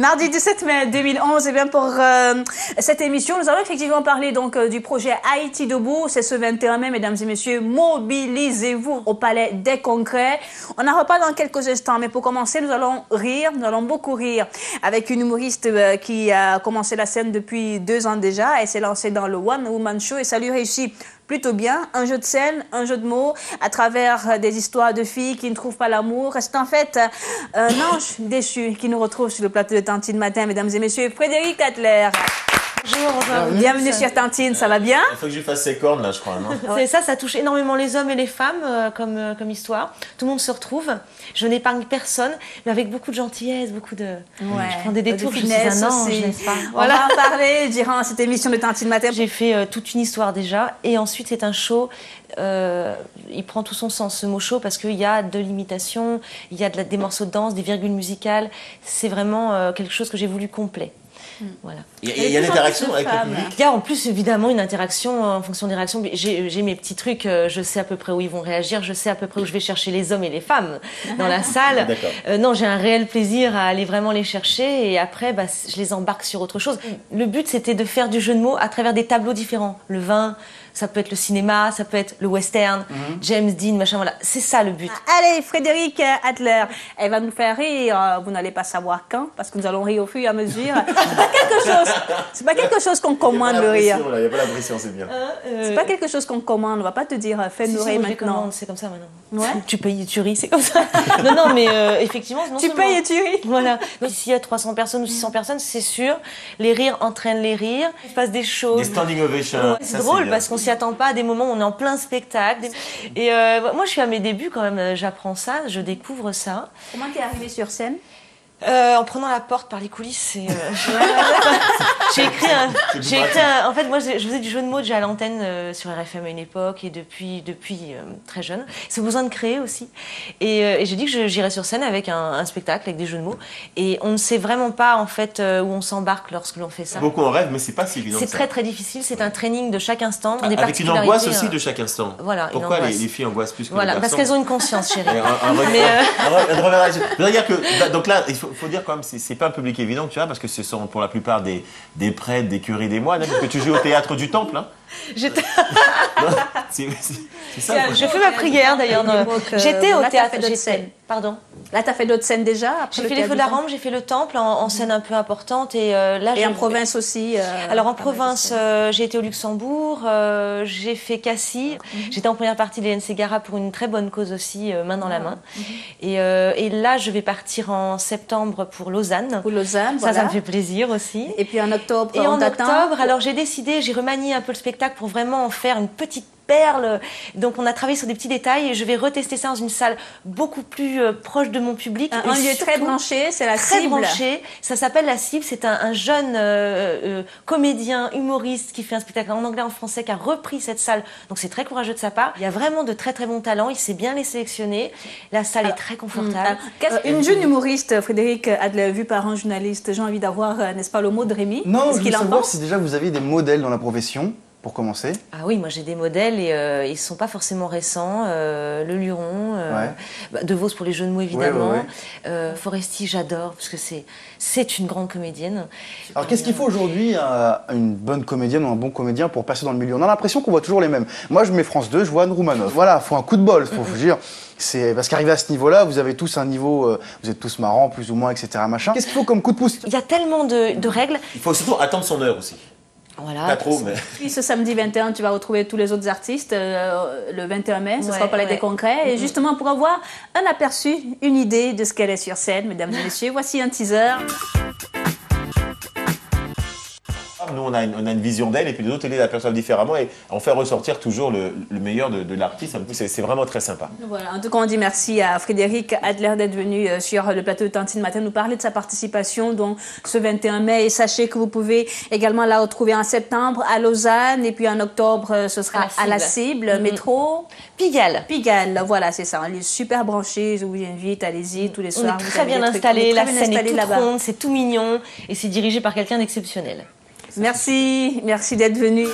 Mardi 17 mai 2011, et bien pour cette émission, nous allons effectivement parler donc du projet Haïti debout. C'est ce 21 mai, mesdames et messieurs, mobilisez-vous au Palais des Congrès. On en reparle dans quelques instants, mais pour commencer, nous allons rire, nous allons beaucoup rire avec une humoriste qui a commencé la scène depuis 2 ans déjà. Elle s'est lancée dans le One Woman Show et ça lui réussit plutôt bien. Un jeu de scène, un jeu de mots à travers des histoires de filles qui ne trouvent pas l'amour. C'est en fait un ange déchu qui nous retrouve sur le plateau de Tantine Matin, mesdames et messieurs, Frédéric Adler. Bonjour. Bienvenue sur Tantine, ça va bien? Il faut que je fasse ses cornes là, je crois, non? C'est ça, ça touche énormément les hommes et les femmes comme histoire. Tout le monde se retrouve. Je n'épargne personne, mais avec beaucoup de gentillesse, beaucoup de... Ouais, je prends des détours, de je suis un ange, aussi. n'est-ce pas? Voilà. On va en parler durant cette émission de Tantine Matin. J'ai fait toute une histoire déjà, et ensuite c'est un show. Il prend tout son sens, ce mot show, parce qu'il y a de l'imitation, il y a des morceaux de danse, des virgules musicales. C'est vraiment quelque chose que j'ai voulu complet. Voilà. Il y a une interaction avec le public. Il y a en plus évidemment une interaction en fonction des réactions. J'ai mes petits trucs, je sais à peu près où ils vont réagir, je sais à peu près où je vais chercher les hommes et les femmes dans la salle. Non, j'ai un réel plaisir à aller vraiment les chercher et après je les embarque sur autre chose. Le but c'était de faire du jeu de mots à travers des tableaux différents. Le vin, ça peut être le cinéma, ça peut être le western, James Dean, machin, voilà. C'est ça le but. Allez, Frédéric Adler, elle va nous faire rire. Vous n'allez pas savoir quand, parce que nous allons rire au fur et à mesure. C'est pas quelque chose qu'on commande, le rire. Il n'y a pas la pression, c'est bien. C'est pas quelque chose qu'on commande. On va pas te dire fais-nous rire maintenant. C'est comme ça maintenant. Ouais. Tu payes et tu ris, c'est comme ça. non, mais effectivement, tu payes et tu ris. Voilà. Donc, s'il y a 300 personnes ou 600 personnes, c'est sûr, les rires entraînent les rires. Il se passe des choses. Des standing ovations. C'est drôle parce qu'on s'y attend pas à des moments où on est en plein spectacle. Et moi, je suis à mes débuts quand même. J'apprends ça, je découvre ça. Comment t'es arrivée sur scène? En prenant la porte par les coulisses, j'ai écrit en fait, moi, je faisais du jeu de mots déjà à l'antenne sur RFM à une époque et depuis très jeune. C'est besoin de créer aussi. Et j'ai dit que j'irais sur scène avec un spectacle, avec des jeux de mots. Et on ne sait vraiment pas, en fait, où on s'embarque lorsque l'on fait ça. Beaucoup en rêvent, mais c'est pas si évident. C'est très, très difficile. C'est un training de chaque instant. Avec une angoisse aussi de chaque instant. Voilà. Pourquoi les filles angoissent plus que les garçons? Parce qu'elles ont une conscience, chérie. Je veux dire que, donc là, il faut dire quand même, c'est pas un public évident, tu vois, parce que ce sont pour la plupart des prêtres, des curés, des moines, parce que tu joues au théâtre du Temple, hein. C'est ça. Je fais ma prière d'ailleurs. J'étais au théâtre. Pardon. Là, tu as fait d'autres scènes déjà? J'ai fait les Feux de la Rampe, j'ai fait le Temple en scène un peu importante. Et en province aussi? Alors en province, j'ai été au Luxembourg, j'ai fait Cassis. J'étais en première partie de l'Hélène Ségara pour une très bonne cause aussi, main dans la main. Et là, je vais partir en septembre pour Lausanne. Pour Lausanne, ça me fait plaisir aussi. Et puis en octobre, et en octobre, alors j'ai décidé, j'ai remanié un peu le spectacle pour vraiment en faire une petite perle. Donc on a travaillé sur des petits détails et je vais retester ça dans une salle beaucoup plus proche de mon public. Un lieu très branché, c'est la cible. Très branché, ça s'appelle La Cible. C'est un jeune comédien, humoriste qui fait un spectacle en anglais, en français, qui a repris cette salle. Donc c'est très courageux de sa part. Il y a vraiment de très très bons talents, il sait bien les sélectionner. La salle est très confortable. Une jeune humoriste, Frédéric Adler, vue par un journaliste, j'ai envie d'avoir, n'est-ce pas, le mot de Rémi? Non, je veux savoir si déjà vous aviez des modèles dans la profession. Pour commencer. Ah oui, moi j'ai des modèles et ils ne sont pas forcément récents. Le Luron, De Vos pour les jeux de mots évidemment. Foresti, j'adore parce que c'est une grande comédienne. Alors qu'est-ce qu'il faut aujourd'hui à une bonne comédienne ou un bon comédien pour passer dans le milieu? On a l'impression qu'on voit toujours les mêmes. Moi je mets France 2, je vois Anne Roumanoff. Voilà, faut un coup de bol, faut vous dire. Parce qu'arrivé à ce niveau-là, vous avez tous un niveau, vous êtes tous marrants, plus ou moins, etc. Machin. Qu'est-ce qu'il faut comme coup de pouce? Il y a tellement de règles. Il faut surtout attendre son heure aussi. Voilà, pas trop, mais... Puis ce samedi 21, tu vas retrouver tous les autres artistes. Le 21 mai, ce sera au Palais des Congrès. Et justement, pour avoir un aperçu, une idée de ce qu'elle est sur scène, mesdames et messieurs, voici un teaser. Nous, on a une vision d'elle et puis les autres, ils la perçoivent différemment et on fait ressortir toujours le meilleur de l'artiste. C'est vraiment très sympa. Voilà, en tout cas, on dit merci à Frédéric Adler d'être venu sur le plateau de Tantine Matin nous parler de sa participation donc, ce 21 mai. Et sachez que vous pouvez également la retrouver en septembre à Lausanne et puis en octobre, ce sera à la Cible, métro. Pigalle. Pigalle, voilà, c'est ça. Un lieu super branché, je vous invite, allez-y tous les soirs. On est très bien installé, la scène est toute ronde, c'est tout mignon et c'est dirigé par quelqu'un d'exceptionnel. Merci d'être venu.